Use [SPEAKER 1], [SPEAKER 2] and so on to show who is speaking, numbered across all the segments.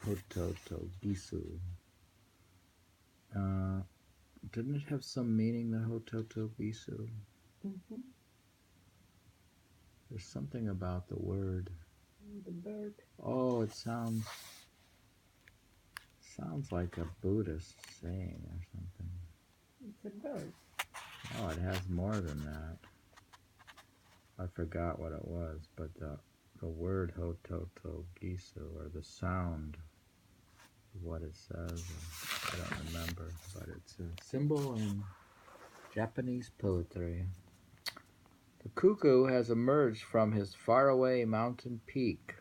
[SPEAKER 1] Hototo Gisu. Didn't it have some meaning, the Hototo Gisu?
[SPEAKER 2] Mm-hmm.
[SPEAKER 1] There's something about the word.
[SPEAKER 2] The bird.
[SPEAKER 1] Oh, it sounds like a Buddhist saying or something.
[SPEAKER 2] It's a bird.
[SPEAKER 1] Oh, it has more than that. I forgot what it was, but the word Hototo Gisu, or the sound of what it says, I don't remember, but it's a symbol in Japanese poetry. The cuckoo has emerged from his faraway mountain peak.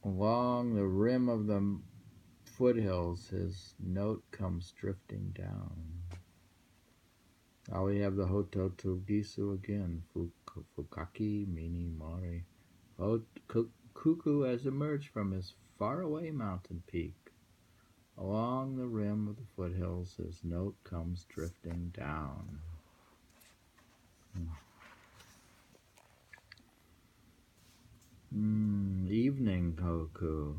[SPEAKER 1] Along the rim of the foothills, his note comes drifting down. Now we have the Hototo Gisu again. Fukaki mini mari. Cuckoo has emerged from his faraway mountain peak. Along the rim of the foothills, his note comes drifting down. Evening cuckoo.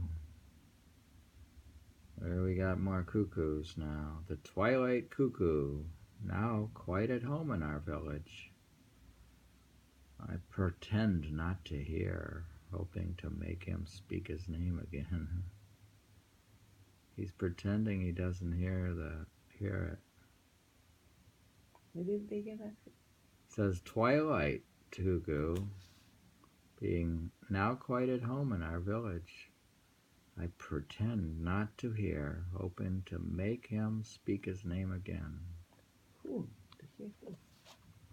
[SPEAKER 1] There we got more cuckoos now. The Twilight Cuckoo, now quite at home in our village. I pretend not to hear, hoping to make him speak his name again. He's pretending he doesn't hear it.
[SPEAKER 2] What did they get us?
[SPEAKER 1] It says Twilight Cuckoo, being now quite at home in our village. I pretend not to hear, hoping to make him speak his name again.
[SPEAKER 2] Who? To hear who?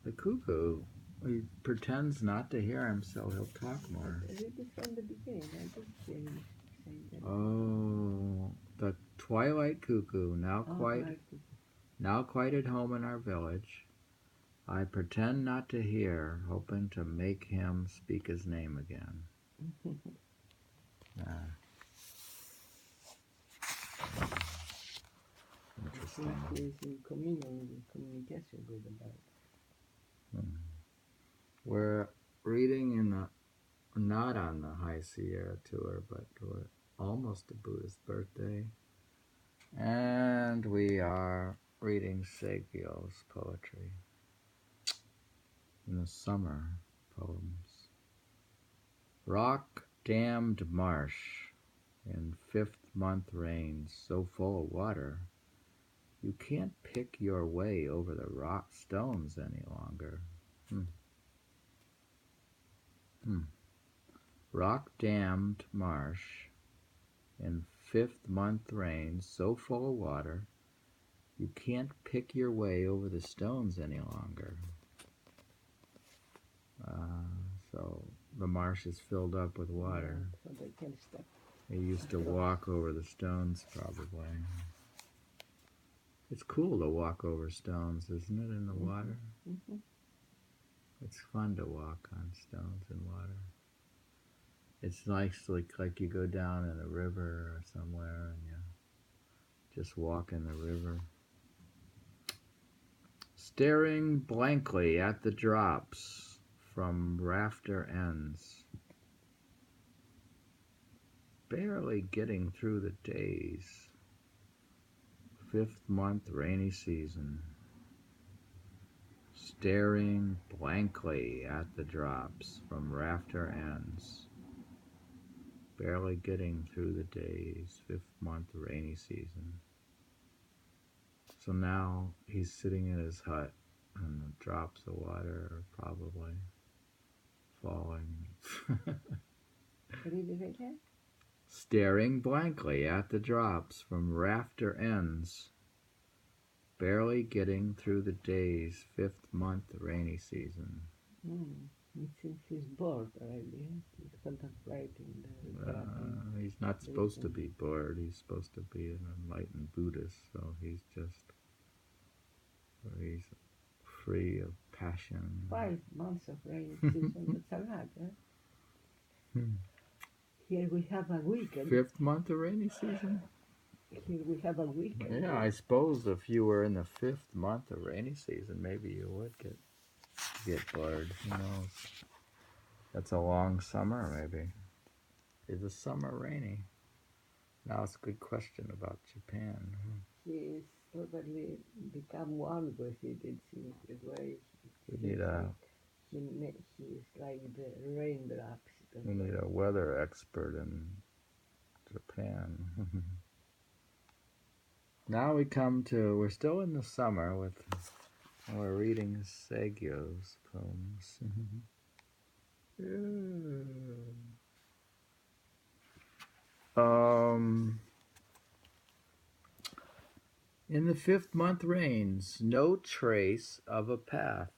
[SPEAKER 1] The cuckoo. He pretends not to hear him, so he'll talk more.
[SPEAKER 2] I read it from the beginning. I didn't hear him saying that.
[SPEAKER 1] Oh, the Twilight Cuckoo, now quite at home in our village. I pretend not to hear, hoping to make him speak his name again. Interesting.
[SPEAKER 2] He is in communication with the bird.
[SPEAKER 1] We're reading in the, not on the High Sierra tour, but we're almost to Buddha's birthday. And we are reading Saigyo's poetry in the summer poems. Rock-dammed marsh in fifth-month rains so full of water, you can't pick your way over the rock stones any longer. Rock-dammed marsh in fifth-month rains so full of water, you can't pick your way over the stones any longer. So the marsh is filled up with water.
[SPEAKER 2] So they can step.
[SPEAKER 1] They used to walk over the stones, probably. It's cool to walk over stones, isn't it, in the water?
[SPEAKER 2] Mm-hmm.
[SPEAKER 1] It's fun to walk on stones in water. It's nice, like you go down in a river or somewhere and you just walk in the river. Staring blankly at the drops from rafter ends. Barely getting through the days. Fifth-month rainy season. Staring blankly at the drops from rafter ends. Barely getting through the days. Fifth-month rainy season. So now he's sitting in his hut and the drops of water are probably falling.
[SPEAKER 2] Read it again.
[SPEAKER 1] Staring blankly at the drops from rafter ends, barely getting through the days, fifth-month rainy season.
[SPEAKER 2] It seems he's bored already. He's contemplating the
[SPEAKER 1] He's not supposed to be bored. He's supposed to be an enlightened Buddhist, so he's free of passion.
[SPEAKER 2] 5 months of rainy season. That's a lot, huh? Here we have a weekend.
[SPEAKER 1] Fifth month of rainy season?
[SPEAKER 2] Here we have a weekend.
[SPEAKER 1] Yeah, I suppose if you were in the fifth month of rainy season, maybe you would get bored. Who knows? That's a long summer, maybe. Is the summer rainy? Now it's a good question about Japan.
[SPEAKER 2] He's totally become one with it. It seems the way
[SPEAKER 1] We
[SPEAKER 2] he
[SPEAKER 1] need
[SPEAKER 2] feels
[SPEAKER 1] a
[SPEAKER 2] like he's like the raindrops.
[SPEAKER 1] we need a weather expert in Japan. Now we come to, we're still in the summer we're reading Saigyo's poems. In the 5th month reigns no trace of a path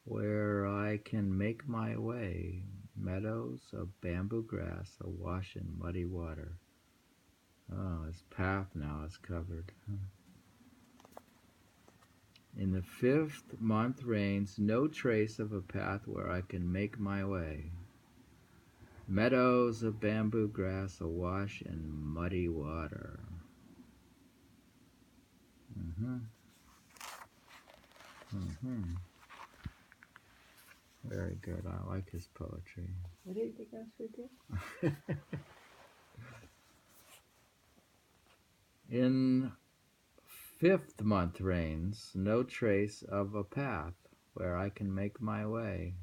[SPEAKER 1] where I can make my way, meadows of bamboo grass awash in muddy water. Oh, his path now is covered. In the 5th month reigns no trace of a path where I can make my way. Meadows of bamboo grass awash in muddy water. Very good. I like his poetry.
[SPEAKER 2] What did it comes with it?
[SPEAKER 1] In 5th month reigns no trace of a path where I can make my way.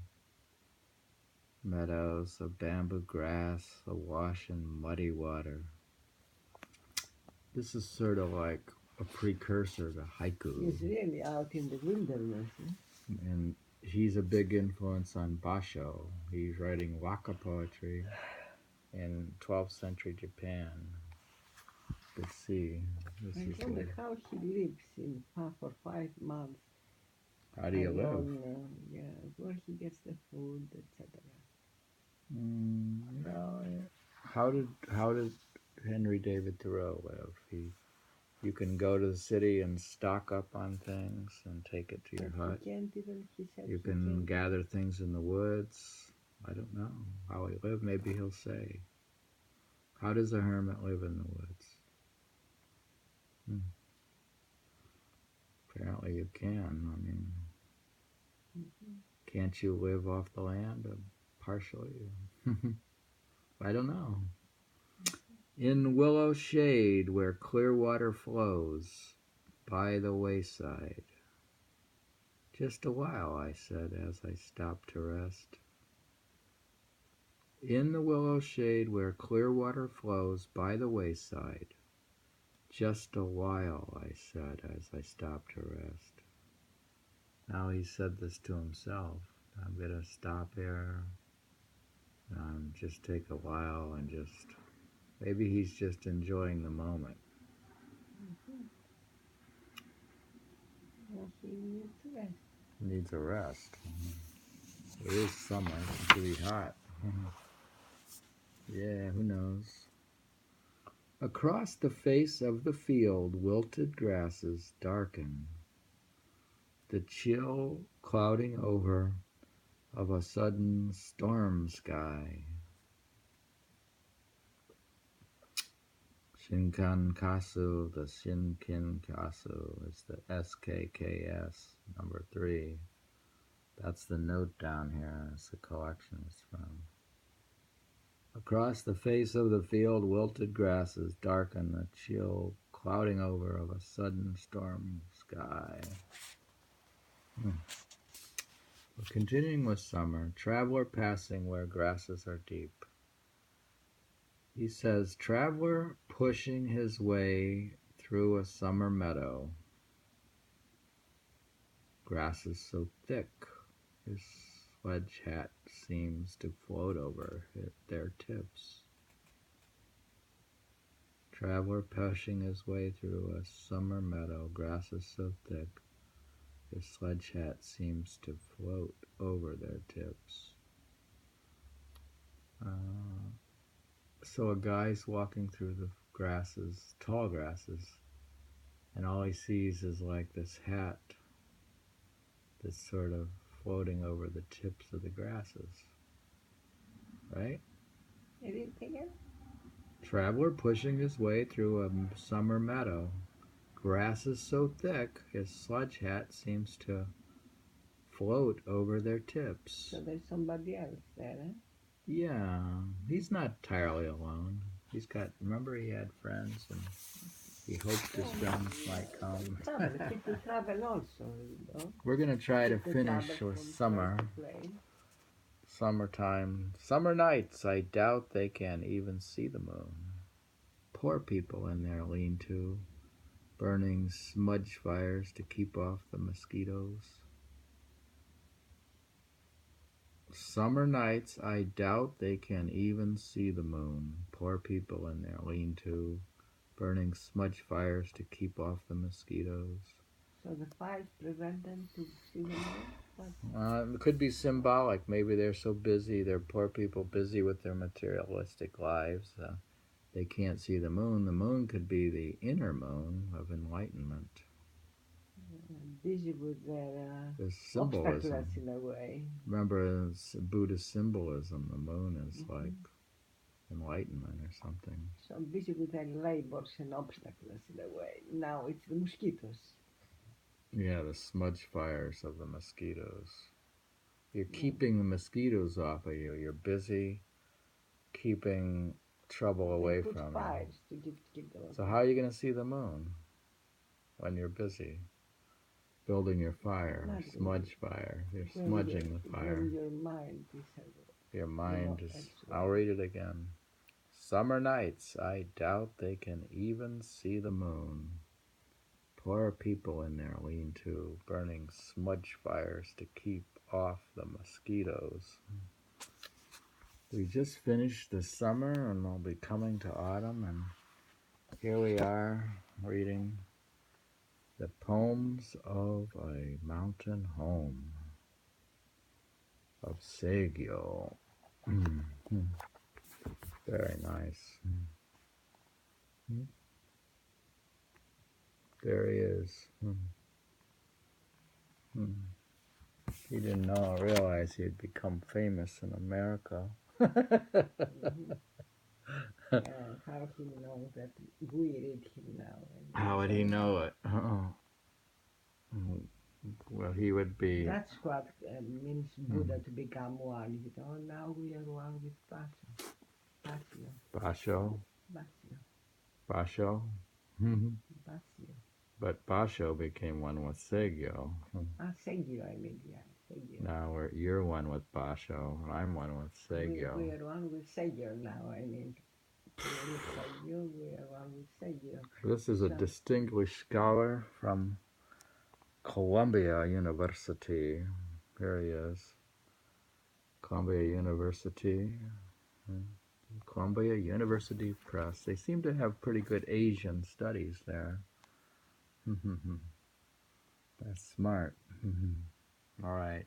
[SPEAKER 1] Meadows of bamboo grass awash in muddy water. This is sort of like a precursor to haiku.
[SPEAKER 2] He's really out in the wilderness.
[SPEAKER 1] And he's a big influence on Basho. He's writing waka poetry in 12th century Japan. Let's see.
[SPEAKER 2] I wonder how he lives in for 5 months.
[SPEAKER 1] How do you live?
[SPEAKER 2] Yeah, where he gets the food, etc.
[SPEAKER 1] How did Henry David Thoreau live? You can go to the city and stock up on things and take it to your hut. You can gather things in the woods. I don't know how he lived. Maybe he'll say. How does a hermit live in the woods? Apparently you can. I mean, can't you live off the land partially? I don't know. In willow shade where clear water flows by the wayside. Just a while, I said as I stopped to rest. In the willow shade where clear water flows by the wayside. Just a while, I said as I stopped to rest. Now he said this to himself. I'm going to stop here. Just take a while and maybe he's just enjoying the moment.
[SPEAKER 2] Well, he needs a rest.
[SPEAKER 1] Needs a rest. It is summer. It's pretty hot. Yeah, who knows? Across the face of the field, wilted grasses darken. The chill clouding over of a sudden storm sky. Shinkankasu, the Shinkinkasu is the SKKS, number 3. That's the note down here. That's the collection it's from. Across the face of the field, wilted grasses darken, the chill clouding over of a sudden storm sky. We're continuing with summer. Traveler passing where grasses are deep. He says, traveler pushing his way through a summer meadow. Grasses so thick, his sledge hat seems to float over their tips. Traveler pushing his way through a summer meadow, grasses so thick, his sledge hat seems to float over their tips. So a guy's walking through the grasses, tall grasses, and all he sees is like this hat that's sort of floating over the tips of the grasses. Right? Traveler pushing his way through a summer meadow. Grasses so thick, his sledge hat seems to float over their tips.
[SPEAKER 2] So there's somebody else there, eh?
[SPEAKER 1] Yeah, he's not entirely alone. He's got, remember he had friends and he hoped his friends might come.
[SPEAKER 2] Travel, people travel also, you know.
[SPEAKER 1] We're going to try to
[SPEAKER 2] People
[SPEAKER 1] finish
[SPEAKER 2] travel
[SPEAKER 1] with
[SPEAKER 2] from
[SPEAKER 1] summer.
[SPEAKER 2] plane to plane.
[SPEAKER 1] Summertime. Summer nights, I doubt they can even see the moon. Poor people in their lean-to, burning smudge fires to keep off the mosquitoes. Summer nights, I doubt they can even see the moon. Poor people in their lean-to, burning smudge fires to keep off the mosquitoes.
[SPEAKER 2] So the fires prevent them to see the moon?
[SPEAKER 1] It could be symbolic. Maybe they're so busy, they're poor people busy with their materialistic lives. They can't see the moon. The moon could be the inner moon of enlightenment.
[SPEAKER 2] Busy with their
[SPEAKER 1] There's
[SPEAKER 2] obstacles
[SPEAKER 1] symbolism.
[SPEAKER 2] in a way.
[SPEAKER 1] Remember, it's Buddhist symbolism. The moon is like enlightenment or something.
[SPEAKER 2] So I'm busy with their labors and obstacles in a way. Now it's the mosquitoes.
[SPEAKER 1] Yeah, the smudge fires of the mosquitoes. You're keeping the mosquitoes off of you. You're busy keeping trouble away
[SPEAKER 2] They put
[SPEAKER 1] from
[SPEAKER 2] fires
[SPEAKER 1] you.
[SPEAKER 2] to keep them.
[SPEAKER 1] So how are you going to see the moon when you're busy building your fire, smudge fire? You're smudging the fire.
[SPEAKER 2] When your mind is
[SPEAKER 1] Your mind is, I'll read it again. Summer nights, I doubt they can even see the moon. Poor people in their lean-to, burning smudge fires to keep off the mosquitoes. We just finished the summer and we'll be coming to autumn, and here we are reading the poems of a mountain home of Saigyo. Very nice. There he is. He didn't realize he'd become famous in America.
[SPEAKER 2] How he knows that we read him now.
[SPEAKER 1] How would he know it? Well, he would be.
[SPEAKER 2] That's what means Buddha to become one. You know, now we are one with Basho.
[SPEAKER 1] Basho?
[SPEAKER 2] Basho.
[SPEAKER 1] Basho?
[SPEAKER 2] Basho.
[SPEAKER 1] But Basho became one with Saigyo.
[SPEAKER 2] Saigyo, I mean, yeah. Saigyo.
[SPEAKER 1] Now you're one with Basho, and I'm one with Saigyo.
[SPEAKER 2] We are one with Saigyo now, I mean. We are one with Saigyo.
[SPEAKER 1] This is a distinguished scholar from Columbia University. Here he is. Columbia University. Columbia University Press. They seem to have pretty good Asian studies there. That's smart. All right.